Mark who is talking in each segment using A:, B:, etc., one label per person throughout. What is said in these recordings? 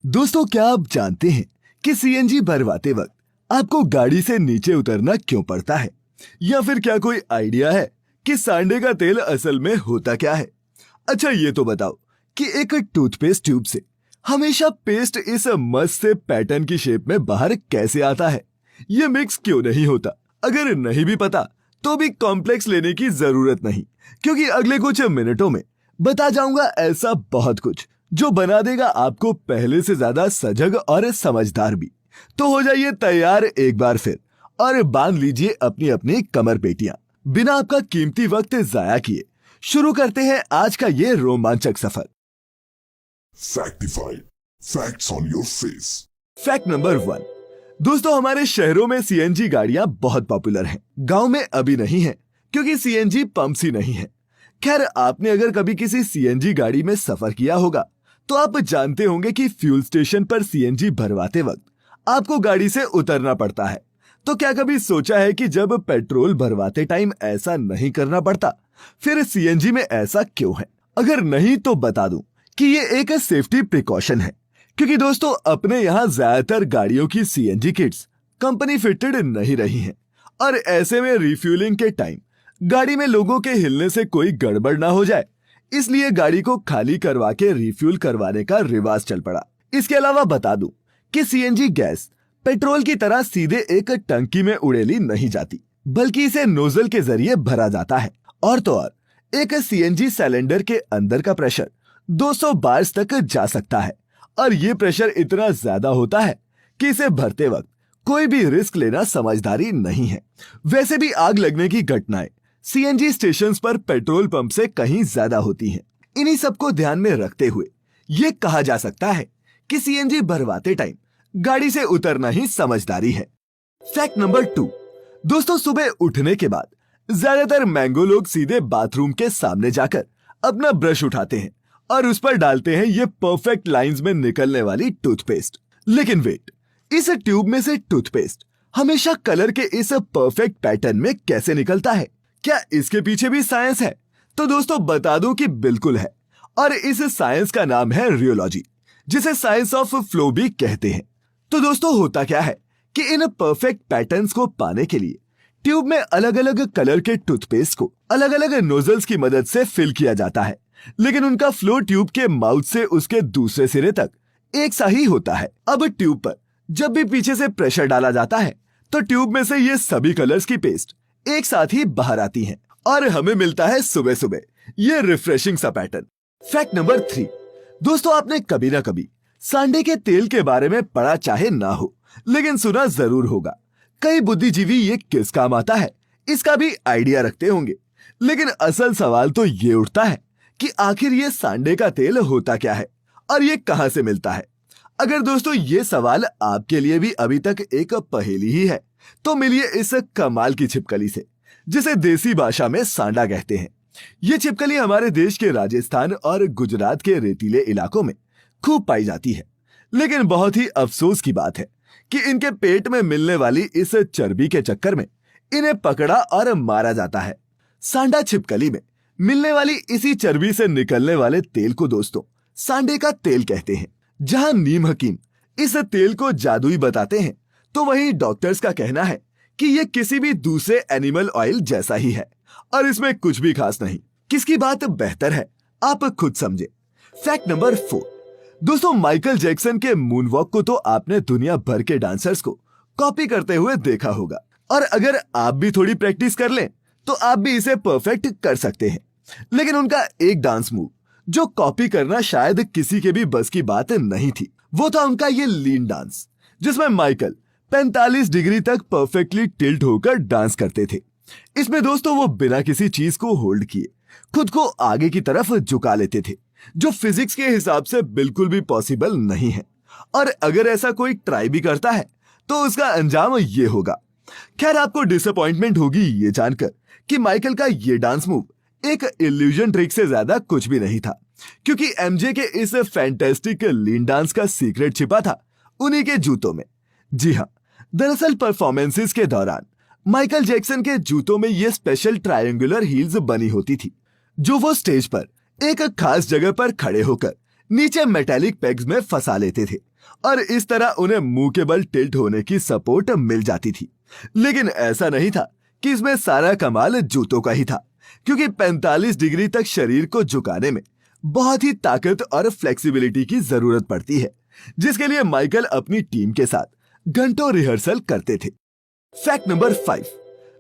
A: दोस्तों, क्या आप जानते हैं कि सीएनजी भरवाते वक्त आपको गाड़ी से नीचे उतरना क्यों पड़ता है? या फिर क्या कोई आइडिया है कि सांडे का तेल असल में होता क्या है? अच्छा, ये तो बताओ कि एक टूथपेस्ट ट्यूब से हमेशा पेस्ट इस मस्त से पैटर्न की शेप में बाहर कैसे आता है? ये मिक्स क्यों नहीं होता? अगर नहीं भी पता तो भी कॉम्प्लेक्स लेने की जरूरत नहीं, क्योंकि अगले कुछ मिनटों में बता जाऊंगा ऐसा बहुत कुछ जो बना देगा आपको पहले से ज्यादा सजग और समझदार भी। तो हो जाइए तैयार एक बार फिर और बांध लीजिए अपनी अपनी कमर पेटियां। बिना आपका कीमती वक्त जाया किए शुरू करते हैं आज का ये रोमांचक सफर।
B: Factified. Facts on your face.
A: Fact number 1। दोस्तों, हमारे शहरों में सीएनजी गाड़ियां बहुत पॉपुलर हैं। गांव में अभी नहीं है क्योंकि सीएनजी पंप्स ही नहीं है। खैर, आपने अगर कभी किसी सीएनजी गाड़ी में सफर किया होगा तो आप जानते होंगे कि फ्यूल स्टेशन पर सीएनजी भरवाते वक्त आपको गाड़ी से उतरना पड़ता है। तो क्या कभी सोचा है कि जब पेट्रोल भरवाते टाइम ऐसा नहीं करना पड़ता, फिर सीएनजी में ऐसा क्यों है? अगर नहीं तो बता दूं कि ये एक सेफ्टी प्रिकॉशन है, क्योंकि दोस्तों अपने यहाँ ज्यादातर गाड़ियों की सीएनजी किट्स कंपनी फिटेड नहीं रही हैं और ऐसे में रिफ्यूलिंग के टाइम गाड़ी में लोगों के हिलने से कोई गड़बड़ ना हो जाए, इसलिए गाड़ी को खाली करवा के रिफ्यूल करवाने का रिवाज चल पड़ा। इसके अलावा बता दूं कि सीएनजी गैस पेट्रोल की तरह सीधे एक टंकी में उड़ेली नहीं जाती, बल्कि इसे नोजल के जरिए भरा जाता है। और तो और एक सीएनजी सिलेंडर के अंदर का प्रेशर 200 बार्स तक जा सकता है और ये प्रेशर इतना ज्यादा होता है कि इसे भरते वक्त कोई भी रिस्क लेना समझदारी नहीं है। वैसे भी आग लगने की घटनाएं सीएनजी स्टेशंस पर पेट्रोल पंप से कहीं ज्यादा होती हैं। इन्हीं सबको ध्यान में रखते हुए ये कहा जा सकता है कि सीएनजी भरवाते टाइम गाड़ी से उतरना ही समझदारी है। Fact number 2। दोस्तों, सुबह उठने के बाद ज्यादातर मैंगो लोग सीधे बाथरूम के सामने जाकर अपना ब्रश उठाते हैं और उस पर डालते हैं ये परफेक्ट लाइंस में निकलने वाली टूथपेस्ट। लेकिन वेट, इस ट्यूब में से टूथपेस्ट हमेशा कलर के इस परफेक्ट पैटर्न में कैसे निकलता है? क्या इसके पीछे भी साइंस है? तो दोस्तों बता दूं कि बिल्कुल है, और इस साइंस का नाम है रियोलॉजी, जिसे साइंस ऑफ फ्लो भी कहते हैं। तो दोस्तों होता क्या है कि इन परफेक्ट पैटर्न्स को पाने के लिए ट्यूब में अलग अलग कलर के टूथपेस्ट को अलग अलग नोजल्स की मदद से फिल किया जाता है, लेकिन उनका फ्लो ट्यूब के माउथ से उसके दूसरे सिरे तक एक सा ही होता है। अब ट्यूब पर जब भी पीछे से प्रेशर डाला जाता है तो ट्यूब में से ये सभी कलर्स की पेस्ट एक साथ ही बाहर आती हैं और हमें मिलता है सुबह सुबह ये रिफ्रेशिंग सा पैटर्न। Fact number 3। दोस्तों, आपने कभी ना कभी सांडे के तेल के बारे में पढ़ा चाहे ना हो, लेकिन सुना जरूर होगा। कई बुद्धिजीवी ये किस काम आता है इसका भी आइडिया रखते होंगे, लेकिन असल सवाल तो ये उठता है कि आखिर ये सांडे का तेल होता क्या है और ये कहां से मिलता है? अगर दोस्तों ये सवाल आपके लिए भी अभी तक एक पहेली ही है, तो मिलिए इस कमाल की छिपकली से, जिसे देसी भाषा में सांडा कहते हैं। ये छिपकली हमारे देश के राजस्थान और गुजरात के रेतीले इलाकों में खूब पाई जाती है, लेकिन बहुत ही अफसोस की बात है कि इनके पेट में मिलने वाली इस चर्बी के चक्कर में इन्हें पकड़ा और मारा जाता है। सांडा छिपकली में मिलने वाली इसी चर्बी से निकलने वाले तेल को दोस्तों सांडे का तेल कहते हैं। जहां नीम हकीम इस तेल को जादुई बताते हैं, तो वहीं डॉक्टर्स का कहना है कि ये किसी भी दूसरे एनिमल ऑयल जैसा ही है और इसमें कुछ भी खास नहीं। किसकी बात बेहतर है आप खुद समझे। Fact number 4। दोस्तों, माइकल जैक्सन के मून वॉक को तो आपने दुनिया भर के डांसर्स को कॉपी करते हुए देखा होगा, और अगर आप भी थोड़ी प्रैक्टिस कर लें तो आप भी इसे परफेक्ट कर सकते हैं। लेकिन उनका एक डांस मूव जो कॉपी करना शायद किसी के भी बस की बात नहीं थी, वो था उनका ये लीन डांस, जिसमें माइकल 45 डिग्री तक परफेक्टली टिल्ट होकर डांस करते थे। इसमें दोस्तों वो बिना किसी चीज को होल्ड किए खुद को आगे की तरफ झुका लेते थे, जो फिजिक्स के हिसाब से बिल्कुल भी पॉसिबल नहीं है, और अगर ऐसा कोई ट्राई भी करता है तो उसका अंजाम ये होगा। खैर, आपको डिसअपॉइंटमेंट होगी ये जानकर कि माइकल का ये डांस मूव एक इल्यूजन ट्रिक से ज्यादा कुछ भी नहीं था, क्योंकि एमजे के इस फैंटास्टिक लीन डांस का सीक्रेट छिपा था उन्हीं के जूतों में। जी हाँ, दरअसल परफॉर्मेंसेस के दौरान माइकल जैक्सन के जूतों में ये स्पेशल ट्रायंगुलर हील्स बनी होती थी, जो वो स्टेज पर एक खास जगह पर खड़े होकर नीचे मेटेलिक पेग्स में फंसा लेते थे और इस तरह उन्हें मुंह के बल टिल्ट होने की सपोर्ट मिल जाती थी। लेकिन ऐसा नहीं था कि इसमें सारा कमाल जूतों का ही था, क्योंकि 45 डिग्री तक शरीर को झुकाने में बहुत ही ताकत और फ्लेक्सिबिलिटी की जरूरत पड़ती है, जिसके लिए माइकल अपनी टीम के साथ घंटों रिहर्सल करते थे। Fact number 5।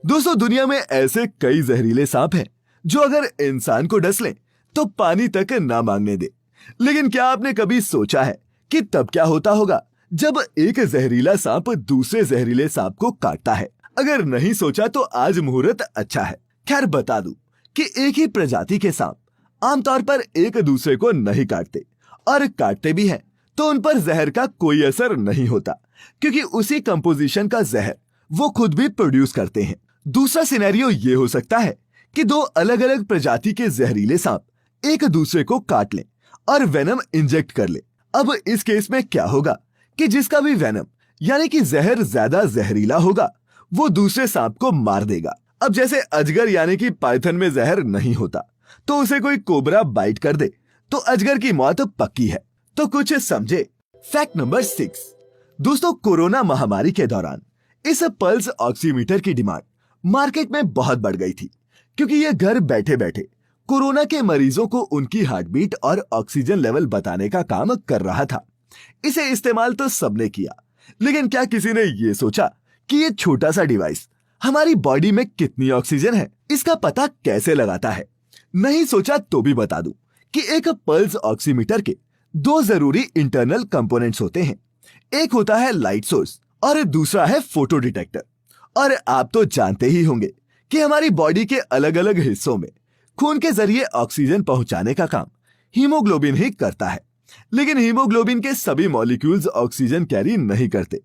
A: दोस्तों, दुनिया में ऐसे कई जहरीले सांप हैं जो अगर इंसान को डस लें तो पानी तक ना मांगने दे। लेकिन क्या आपने कभी सोचा है कि तब क्या होता होगा जब एक जहरीला सांप दूसरे जहरीले सांप को काटता है? अगर नहीं सोचा तो आज मुहूर्त अच्छा है। खैर, बता दूं कि एक ही प्रजाति के सांप आमतौर पर एक दूसरे को नहीं काटते, और काटते भी हैं तो उन पर जहर का कोई असर नहीं होता, क्योंकि उसी कंपोजिशन का जहर वो खुद भी प्रोड्यूस करते हैं। दूसरा सिनेरियो ये हो सकता है कि दो अलग अलग प्रजाति के जहरीले सांप एक दूसरे को काट लें और वेनम इंजेक्ट कर ले। अब इस केस में क्या होगा कि जिसका भी वेनम यानी कि जहर ज्यादा जहरीला होगा वो दूसरे सांप को मार देगा। अब जैसे अजगर यानी कि पाइथन में जहर नहीं होता, तो उसे कोई कोबरा बाइट कर दे तो अजगर की मौत पक्की है। तो कुछ समझे। Fact number 6। दोस्तों, कोरोना महामारी के दौरान इस पल्स ऑक्सीमीटर की डिमांड मार्केट में बहुत बढ़ गई थी, क्योंकि ये घर बैठे बैठे कोरोना के मरीजों को उनकी हार्ट बीट और ऑक्सीजन लेवल बताने का काम कर रहा था। इसे इस्तेमाल तो सबने किया, लेकिन क्या किसी ने ये सोचा कि ये छोटा सा डिवाइस हमारी बॉडी में कितनी ऑक्सीजन है इसका पता कैसे लगाता है? नहीं सोचा तो भी बता दूं कि एक पल्स ऑक्सीमीटर के दो जरूरी इंटरनल कंपोनेंट्स होते हैं। एक होता है लाइट सोर्स और दूसरा है फोटो डिटेक्टर। और आप तो जानते ही होंगे कि हमारी बॉडी के अलग अलग हिस्सों में खून के जरिए ऑक्सीजन पहुंचाने का काम हीमोग्लोबिन ही करता है, लेकिन हीमोग्लोबिन के सभी मॉलिक्यूल्स ऑक्सीजन कैरी नहीं करते।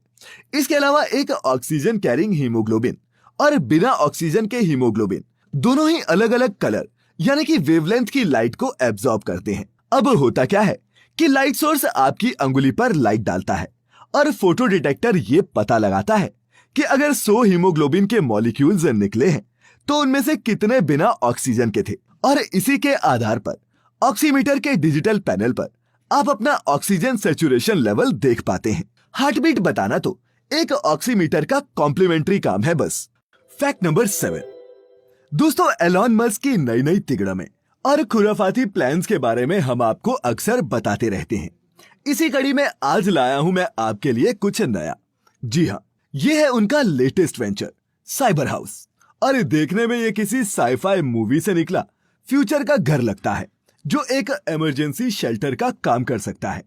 A: इसके अलावा एक ऑक्सीजन कैरिंग हीमोग्लोबिन और बिना ऑक्सीजन के हीमोग्लोबिन दोनों ही अलग अलग कलर यानी कि वेवलेंथ की लाइट को एब्जॉर्ब करते हैं। अब होता क्या है कि लाइट सोर्स आपकी अंगुली पर लाइट डालता है और फोटो डिटेक्टर ये पता लगाता है कि अगर 100 हीमोग्लोबिन के मॉलिक्यूल्स निकले हैं तो उनमें से कितने बिना ऑक्सीजन के थे, और इसी के आधार पर ऑक्सीमीटर के डिजिटल पैनल पर आप अपना ऑक्सीजन सैचुरेशन लेवल देख पाते हैं। हार्टबीट बताना तो एक ऑक्सीमीटर का कॉम्प्लीमेंट्री काम है बस। Fact number 7। दोस्तों, एलॉन मस्क की नई नई तिगड़में और खुराफाती प्लान्स के बारे में हम आपको अक्सर बताते रहते हैं। इसी कड़ी में आज लाया हूं मैं आपके लिए कुछ नया। जी हाँ, ये है उनका लेटेस्ट वेंचर, साइबर हाउस। और देखने में ये किसी साइफाई मूवी से निकला फ्यूचर का घर लगता है, जो एक इमरजेंसी शेल्टर का काम कर सकता है,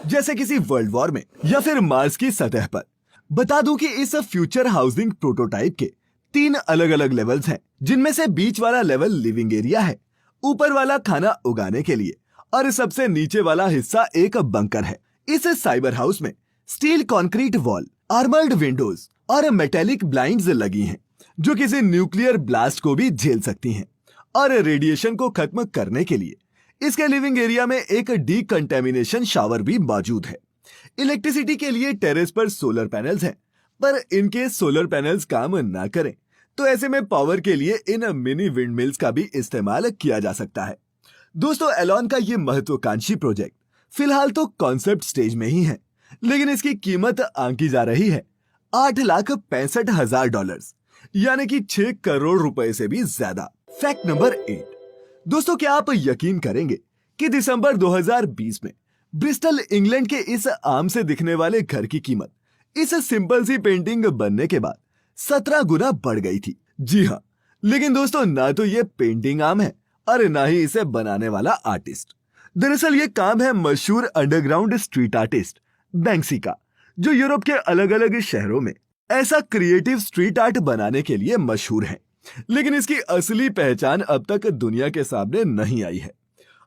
A: जैसे किसी वर्ल्ड वॉर में या फिर मार्स की सतह पर। बता दूं कि इस फ्यूचर हाउसिंग प्रोटोटाइप के 3 अलग अलग लेवल्स हैं, जिनमें से बीच वाला लेवल लिविंग एरिया है, ऊपर वाला खाना उगाने के लिए, और सबसे नीचे वाला हिस्सा एक बंकर है। इस साइबर हाउस में steel concrete wall, armoured Windows और मेटेलिक ब्लाइंड्स लगी हैं, जो किसी न्यूक्लियर ब्लास्ट को भी झेल सकती हैं। और रेडिएशन को खत्म करने के लिए इसके लिविंग एरिया में एक डीकंटेमिनेशन शावर भी मौजूद है। इलेक्ट्रिसिटी के लिए टेरेस पर सोलर पैनल्स हैं, पर इनके सोलर पैनल्स काम ना करें तो ऐसे में पावर के लिए इन मिनी विंड मिल्स का भी इस्तेमाल किया जा सकता है। दोस्तों, एलॉन का ये महत्वाकांक्षी प्रोजेक्ट फिलहाल तो कॉन्सेप्ट स्टेज में ही है, लेकिन इसकी कीमत आंकी जा रही है $8,65,000, यानी कि 6 करोड़ रुपए से भी ज्यादा। Fact number 8। दोस्तों, क्या आप यकीन करेंगे कि दिसंबर 2020 में ब्रिस्टल इंग्लैंड के इस आम से दिखने वाले घर की कीमत इस सिंपल सी पेंटिंग बनने के बाद 17 गुना बढ़ गई थी। जी हाँ, लेकिन दोस्तों, ना तो ये पेंटिंग आम है और ना ही इसे बनाने वाला आर्टिस्ट। दरअसल ये काम है मशहूर अंडरग्राउंड स्ट्रीट आर्टिस्ट बैंक्सी का, जो यूरोप के अलग अलग शहरों में ऐसा क्रिएटिव स्ट्रीट आर्ट बनाने के लिए मशहूर है। लेकिन इसकी असली पहचान अब तक दुनिया के सामने नहीं आई है।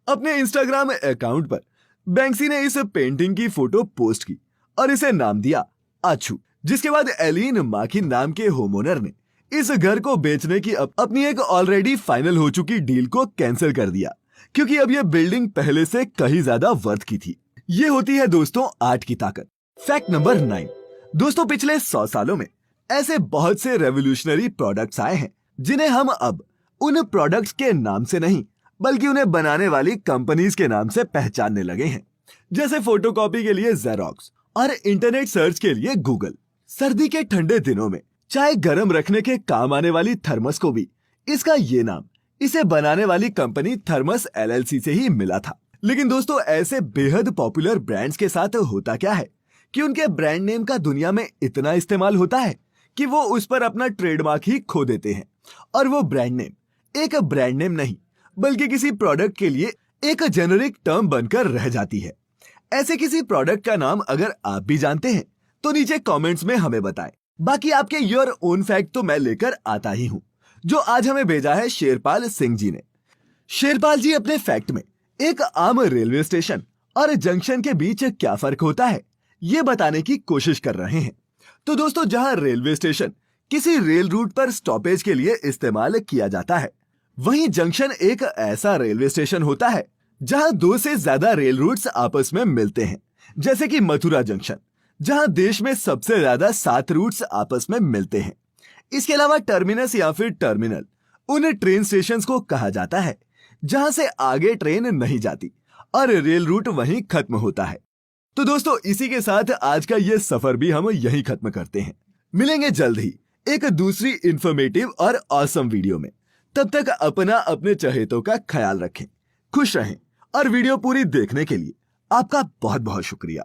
A: अपने इंस्टाग्राम अकाउंट पर बैंक्सी ने इस पेंटिंग की फोटो पोस्ट की और इसे नाम दिया आछू, जिसके बाद एलिन माकिन नाम के होमओनर ने इस घर को बेचने की अपनी एक ऑलरेडी फाइनल हो चुकी डील को कैंसिल कर दिया, क्योंकि अब यह बिल्डिंग पहले से कहीं ज्यादा वर्थ की थी। ये होती है दोस्तों आर्ट की ताकत। Fact number 9। दोस्तों, पिछले 100 सालों में ऐसे बहुत से रेवोल्यूशनरी प्रोडक्ट्स आए हैं जिन्हें हम अब उन प्रोडक्ट्स के नाम से नहीं बल्कि उन्हें बनाने वाली कंपनीज के नाम से पहचानने लगे हैं। जैसे फोटोकॉपी के लिए जेरोक्स और इंटरनेट सर्च के लिए गूगल। सर्दी के ठंडे दिनों में चाय गर्म रखने के काम आने वाली थर्मस को भी इसका ये नाम इसे बनाने वाली कंपनी थर्मस LLC से ही मिला था। लेकिन दोस्तों, ऐसे बेहद पॉपुलर ब्रांड्स के साथ होता क्या है कि उनके ब्रांड नेम का दुनिया में इतना इस्तेमाल होता है कि वो उस पर अपना ट्रेडमार्क ही खो देते हैं और वो ब्रांड नेम एक ब्रांड नेम नहीं बल्कि किसी प्रोडक्ट के लिए एक जेनेरिक टर्म बनकर रह जाती है। ऐसे किसी प्रोडक्ट का नाम अगर आप भी जानते हैं तो नीचे कमेंट्स में हमें बताएं। बाकी आपके योर ओन फैक्ट तो मैं लेकर आता ही हूं, जो आज हमें भेजा है शेरपाल सिंह जी ने। शेरपाल जी अपने फैक्ट में एक आम रेलवे स्टेशन और जंक्शन के बीच क्या फर्क होता है ये बताने की कोशिश कर रहे हैं। तो दोस्तों, जहां रेलवे स्टेशन किसी रेल रूट पर स्टॉपेज के लिए इस्तेमाल किया जाता है, वहीं जंक्शन एक ऐसा रेलवे स्टेशन होता है जहां 2 से ज्यादा रेल रूट्स आपस में मिलते हैं। जैसे कि मथुरा जंक्शन, जहां देश में सबसे ज्यादा 7 रूट्स आपस में मिलते हैं। इसके अलावा टर्मिनस या फिर टर्मिनल उन ट्रेन स्टेशंस को कहा जाता है जहां से आगे ट्रेन नहीं जाती और रेल रूट वहीं खत्म होता है। तो दोस्तों, इसी के साथ आज का ये सफर भी हम यहीं खत्म करते हैं। मिलेंगे जल्द ही एक दूसरी इंफॉर्मेटिव और ऑसम वीडियो में। तब तक अपना अपने चहेतों का ख्याल रखें, खुश रहें और वीडियो पूरी देखने के लिए आपका बहुत बहुत शुक्रिया।